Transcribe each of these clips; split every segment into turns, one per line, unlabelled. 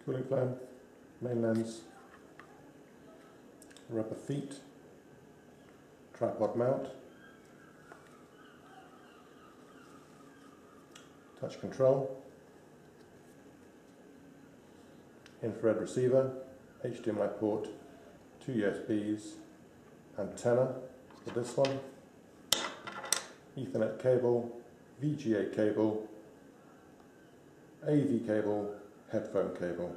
cooling fan, main lens, rubber feet, tripod mount, touch control, infrared receiver, HDMI port, 2 USBs, antenna for this one, Ethernet cable, VGA cable, AV cable, headphone cable.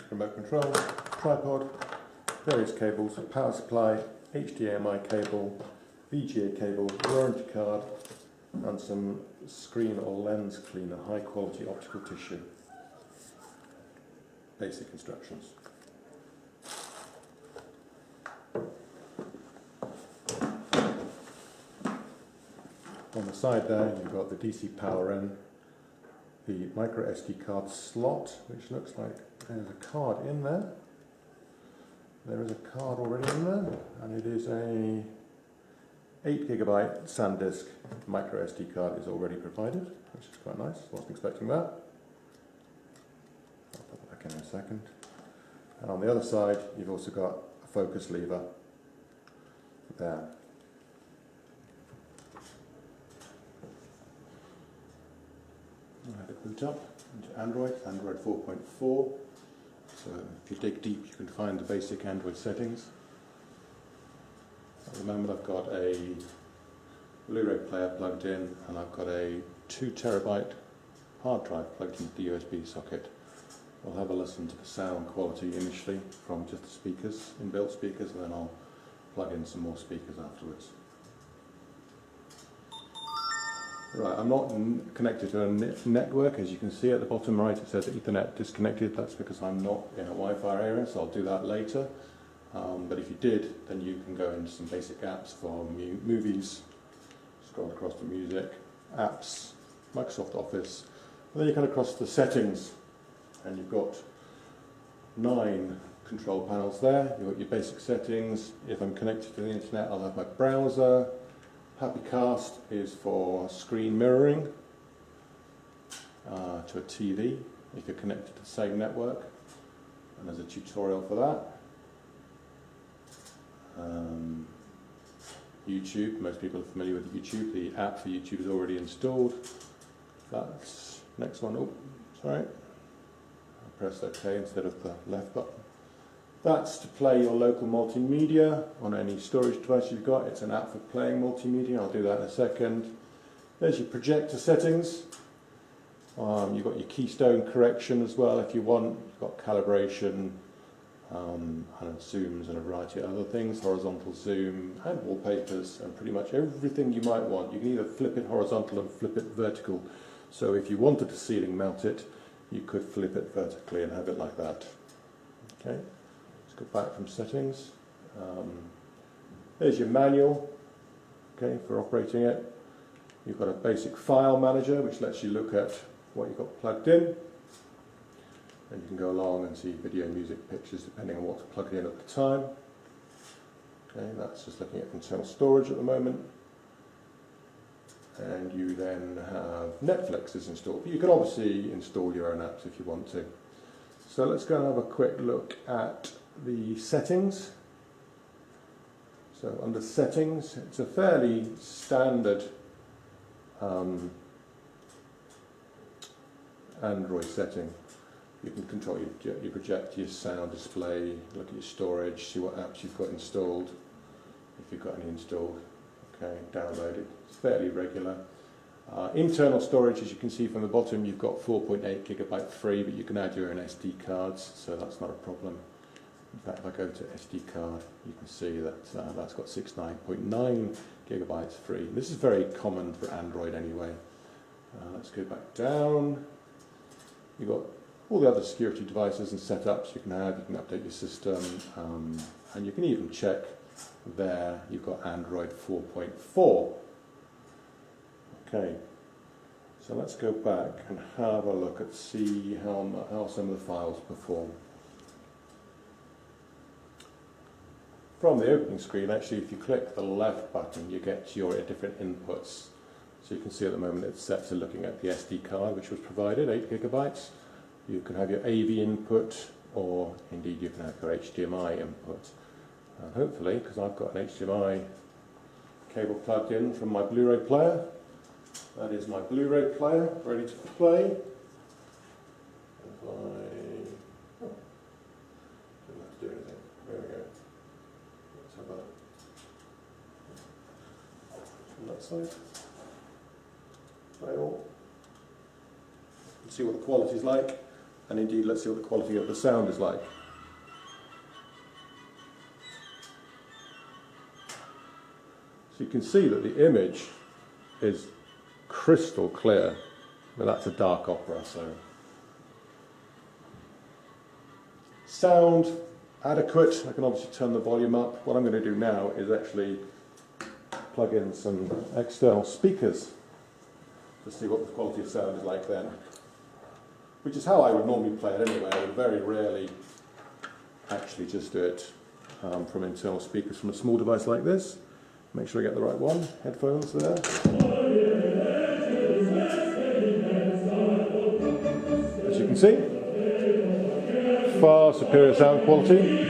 Remote control, tripod, various cables, power supply, HDMI cable, VGA cable, warranty card, and some screen or lens cleaner, high quality optical tissue. Basic instructions. On the side there you've got the DC power in, the micro SD card slot, which looks like there's a card in there. There is a card already in there, and it is a 8GB SanDisk micro SD card is already provided, which is quite nice. Wasn't expecting that. I'll put that back in a second. And on the other side, you've also got a focus lever there. I had it boot up into Android 4.4. So if you dig deep, you can find the basic Android settings. At the moment I've got a Blu-ray player plugged in, and I've got a 2 terabyte hard drive plugged into the USB socket. I'll have a listen to the sound quality initially from just the speakers, inbuilt speakers, and then I'll plug in some more speakers afterwards. Right, I'm not connected to a network. As you can see at the bottom right, it says Ethernet disconnected. That's because I'm not in a Wi-Fi area, so I'll do that later. But if you did, then you can go into some basic apps for movies, scroll across to music, apps, Microsoft Office, and then you come across the settings, and you've got 9 control panels there. You've got your basic settings. If I'm connected to the internet, I'll have my browser. HappyCast is for screen mirroring to a TV if you're connected to the same network, and there's a tutorial for that. YouTube, most people are familiar with YouTube. The app for YouTube is already installed. That's next one. Oh, sorry. I pressed OK instead of the left button. That's to play your local multimedia on any storage device you've got. It's an app for playing multimedia. I'll do that in a second. There's your projector settings. You've got your keystone correction as well if you want. You've got calibration and zooms and a variety of other things, horizontal zoom and wallpapers and pretty much everything you might want. You can either flip it horizontal and flip it vertical. So if you wanted to ceiling mount it, you could flip it vertically and have it like that. Okay. Go back from settings. There's your manual, okay, for operating it. You've got a basic file manager which lets you look at what you've got plugged in, and you can go along and see video, music, pictures depending on what's plugged in at the time. Okay, that's just looking at internal storage at the moment. And you then have Netflix is installed, but you can obviously install your own apps if you want to. So let's go and have a quick look at the settings. So under settings, it's a fairly standard Android setting. You can control your projector, your sound display, look at your storage, see what apps you've got installed, if you've got any installed. Okay, download it. It's fairly regular. Internal storage, as you can see from the bottom, you've got 4.8 GB free, but you can add your own SD cards, so that's not a problem. In fact, if I go to SD card, you can see that that's got 69.9 GB free. This is very common for Android anyway. Let's go back down. You've got all the other security devices and setups you can add. You can update your system, and you can even check there. You've got Android 4.4. Okay, so let's go back and have a look at see how some of the files perform. From the opening screen, actually, if you click the left button, you get your different inputs. So you can see at the moment it's set to looking at the SD card which was provided, 8 gigabytes. You can have your AV input, or indeed you can have your HDMI input. And hopefully, because I've got an HDMI cable plugged in from my Blu-ray player, that is my Blu-ray player ready to play. If I... oh, didn't have to do anything. There we go. Let's have that. From that side. Play all. Let's see what the quality is like, and indeed let's see what the quality of the sound is like. So you can see that the image is crystal clear. Well, that's a dark opera, so. Sound adequate. I can obviously turn the volume up. What I'm going to do now is actually plug in some external speakers to see what the quality of sound is like then. Which is how I would normally play it anyway. I would very rarely actually just do it from internal speakers from a small device like this. Make sure I get the right one. Headphones there. As you can see, far superior sound quality.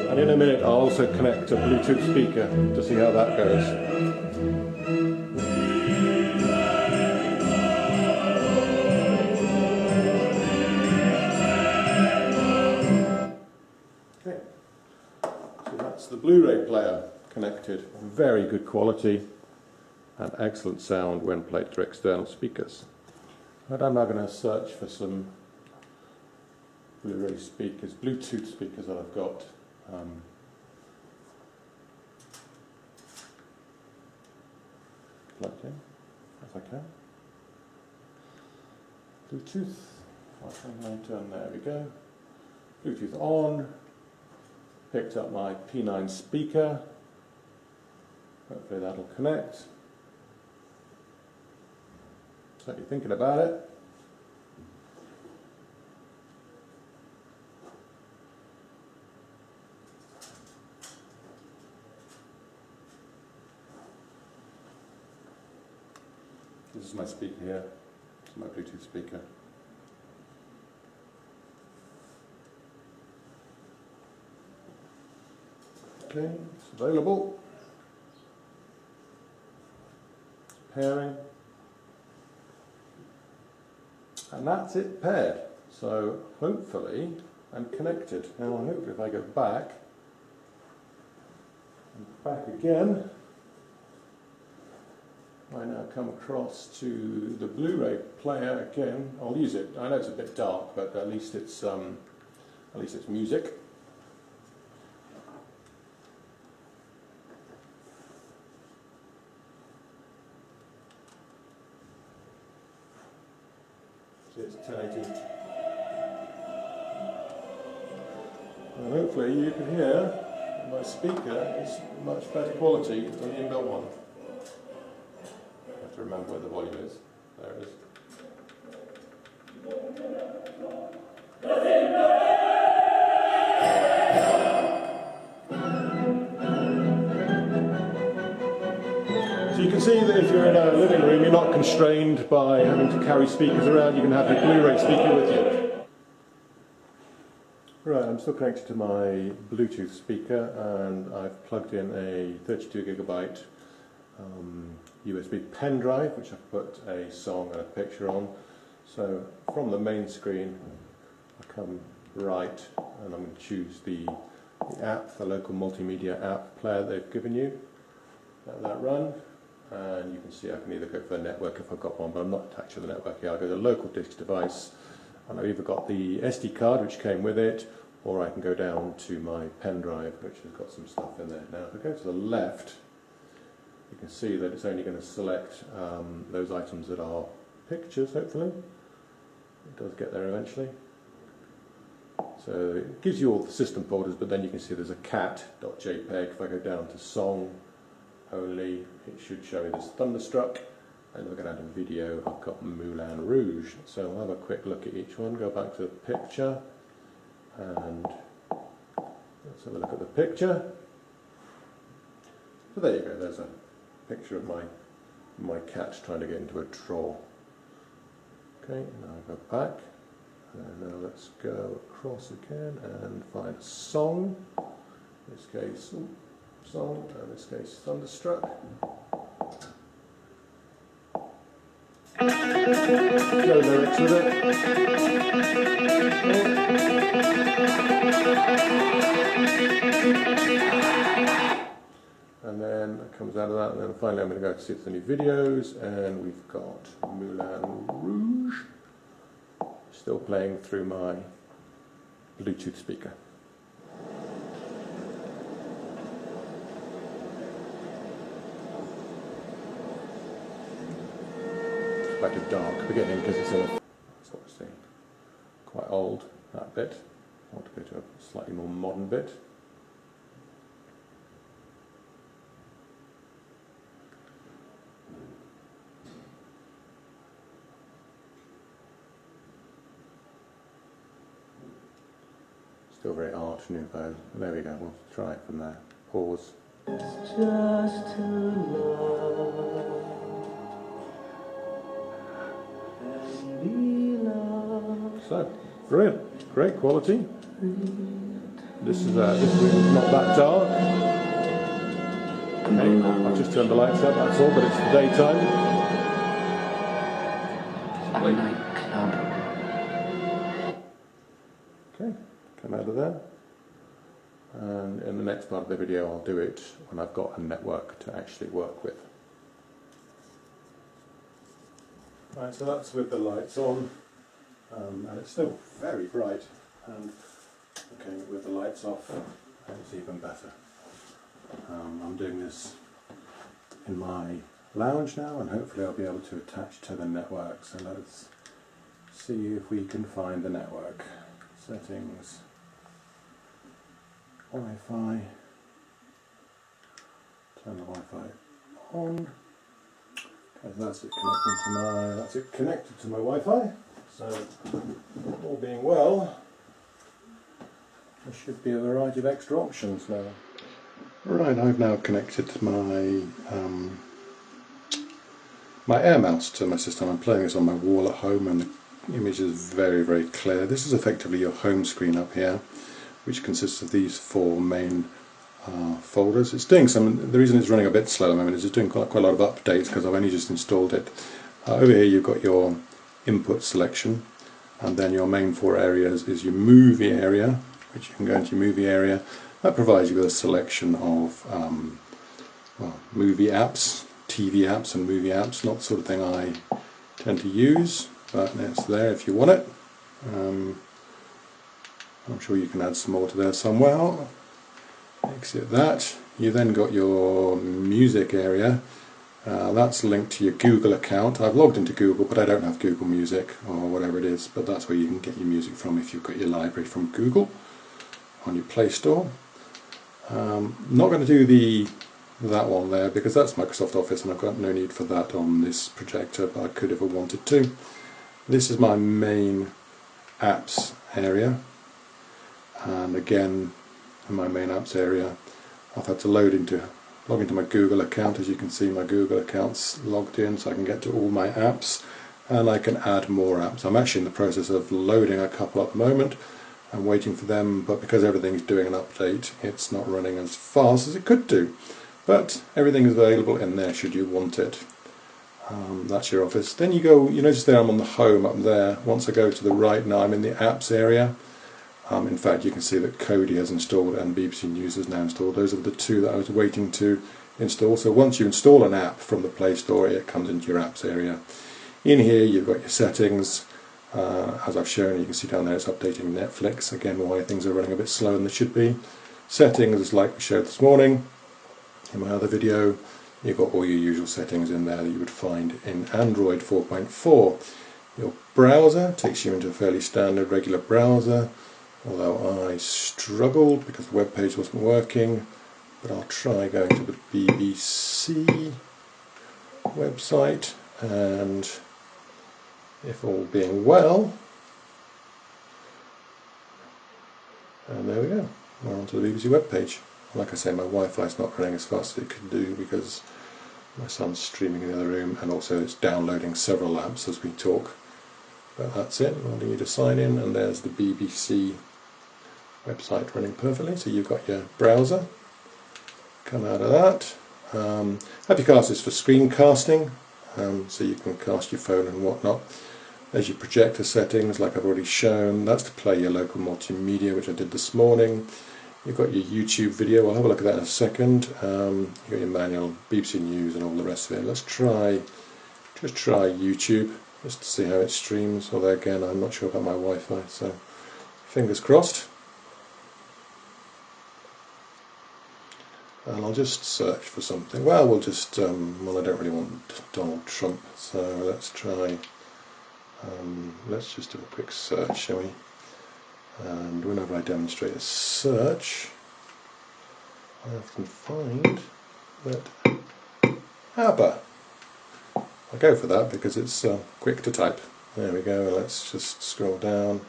And in a minute I'll also connect a Bluetooth speaker to see how that goes. Okay, so that's the Blu-ray player connected. Very good quality and excellent sound when played through external speakers. And I'm now going to search for some Blu-ray speakers, Bluetooth speakers that I've got. Plugged in as I can. Bluetooth. There we go. Bluetooth on. Picked up my P9 speaker. Hopefully that'll connect. So you're thinking about it. This is my speaker here. This is my Bluetooth speaker. Okay, it's available. Pairing. And that's it paired. So hopefully I'm connected. Now hopefully if I go back and back again, I now come across to the Blu-ray player again. I'll use it. I know it's a bit dark, but at least it's music. So it's 1080. And hopefully you can hear my speaker is much better quality than the inbuilt one. To remember where the volume is. There it is. So you can see that if you're in a living room, you're not constrained by having to carry speakers around. You can have your Blu-ray speaker with you. Right, I'm still connected to my Bluetooth speaker, and I've plugged in a 32 gigabyte USB pen drive, which I've put a song and a picture on. So from the main screen I come right and I'm going to choose the app, the local multimedia app player they've given you. Let that run, and you can see I can either go for a network if I've got one, but I'm not attached to the network here. I'll go to the local disk device, and I've either got the SD card which came with it, or I can go down to my pen drive which has got some stuff in there. Now if I go to the left, you can see that it's only going to select those items that are pictures, hopefully. It does get there eventually. So it gives you all the system folders, but then you can see there's a cat.jpg. If I go down to song only, it should show me this Thunderstruck. And we're going to add a video. I've got Moulin Rouge. So I'll have a quick look at each one. Go back to the picture, and Let's have a look at the picture. So there you go, there's a picture of my cat trying to get into a drawer. Okay, now I go back, and now let's go across again and find a song. In this case, song, and in this case, Thunderstruck. No lyrics with it. And then it comes out of that, and then finally I'm going to go to see the new videos, and we've got Moulin Rouge still playing through my Bluetooth speaker. It's quite a dark beginning because it's obviously quite old, that bit. I want to go to a slightly more modern bit. Still very Art Nouveau. There we go, we'll try it from there. Pause.
It's just to love and be loved.
So, brilliant, great quality. This room is not that dark. Okay, I've just turned the lights up, that's all, but it's the daytime.
A nightclub.
Okay, come out of there. And in the next part of the video I'll do it when I've got a network to actually work with. Right, so that's with the lights on, and it's still very bright, and okay, with the lights off it's even better. I'm doing this in my lounge now, and hopefully I'll be able to attach to the network, so let's see if we can find the network. Settings, Wi-Fi, turn the Wi-Fi on. Okay, that's it connected to my Wi-Fi. So all being well, there should be a variety of extra options now. Right, I've now connected my my air mouse to my system. I'm playing this on my wall at home, and the image is very, very clear. This is effectively your home screen up here, which consists of these four main folders. It's doing the reason it's running a bit slow at the moment is it's doing quite a lot of updates because I've only just installed it. Over here you've got your input selection, and then your main four areas is your movie area, which you can go into your movie area. That provides you with a selection of movie apps, TV apps and movie apps, not the sort of thing I tend to use, but it's there if you want it. I'm sure you can add some more to there somewhere. Exit that. You then got your music area. That's linked to your Google account. I've logged into Google, but I don't have Google Music or whatever it is, but that's where you can get your music from if you've got your library from Google on your Play Store. Not going to do that one there because that's Microsoft Office and I've got no need for that on this projector, but I could if I wanted to. This is my main apps area, and again in my main apps area I've had to log into my Google account. As you can see, my Google account's logged in, so I can get to all my apps and I can add more apps. I'm actually in the process of loading a couple at the moment. I'm waiting for them, but because everything's doing an update, it's not running as fast as it could do. But everything is available in there should you want it. That's your Office. Then you notice there I'm on the home up there. Once I go to the right now, I'm in the apps area. In fact, you can see that iCodis has installed and BBC News has now installed. Those are the two that I was waiting to install. So once you install an app from the Play Store, it comes into your apps area. In here you've got your settings. As I've shown, you can see down there it's updating Netflix. Again, why things are running a bit slower than they should be. Settings, like we showed this morning in my other video, you've got all your usual settings in there that you would find in Android 4.4. Your browser takes you into a fairly standard regular browser, although I struggled because the web page wasn't working, but I'll try going to the BBC website, and if all being well, and there we go. we're onto the BBC webpage. Like I say, my Wi-Fi is not running as fast as it could do because my son's streaming in the other room, and also it's downloading several apps as we talk. But that's it, I need to sign in, and there's the BBC website running perfectly. So you've got your browser, come out of that. iCodis is for screencasting, so you can cast your phone and whatnot. There's your projector settings, like I've already shown. That's to play your local multimedia, which I did this morning. You've got your YouTube video, I'll have a look at that in a second. You've got your manual, BBC News and all the rest of it. Let's just try YouTube, just to see how it streams, although again I'm not sure about my Wi-Fi, so fingers crossed. And I'll just search for something. Well, we'll just, well, I don't really want Donald Trump, so let's try, let's just do a quick search, shall we? And whenever I demonstrate a search, I often find that ABBA. I go for that because it's quick to type. There we go, let's just scroll down.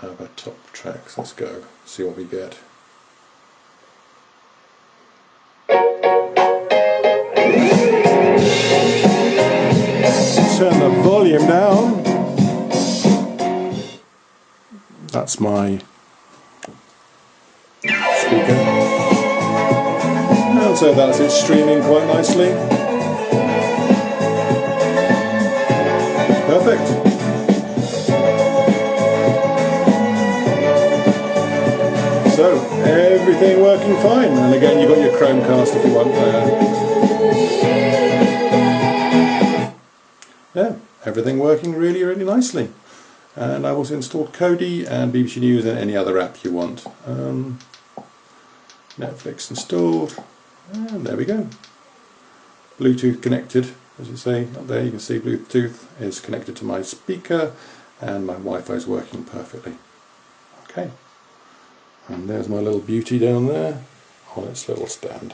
ABBA top tracks, let's go, see what we get. Turn the volume down. That's my speaker. And so that's it streaming quite nicely. Perfect. So, everything working fine. And again, you've got your Chromecast if you want there. Yeah, everything working really, really nicely. And I've also installed iCodis and BBC News and any other app you want. Netflix installed, and there we go. Bluetooth connected, as you see up there, you can see Bluetooth is connected to my speaker, and my Wi-Fi is working perfectly. Okay, and there's my little beauty down there on its little stand.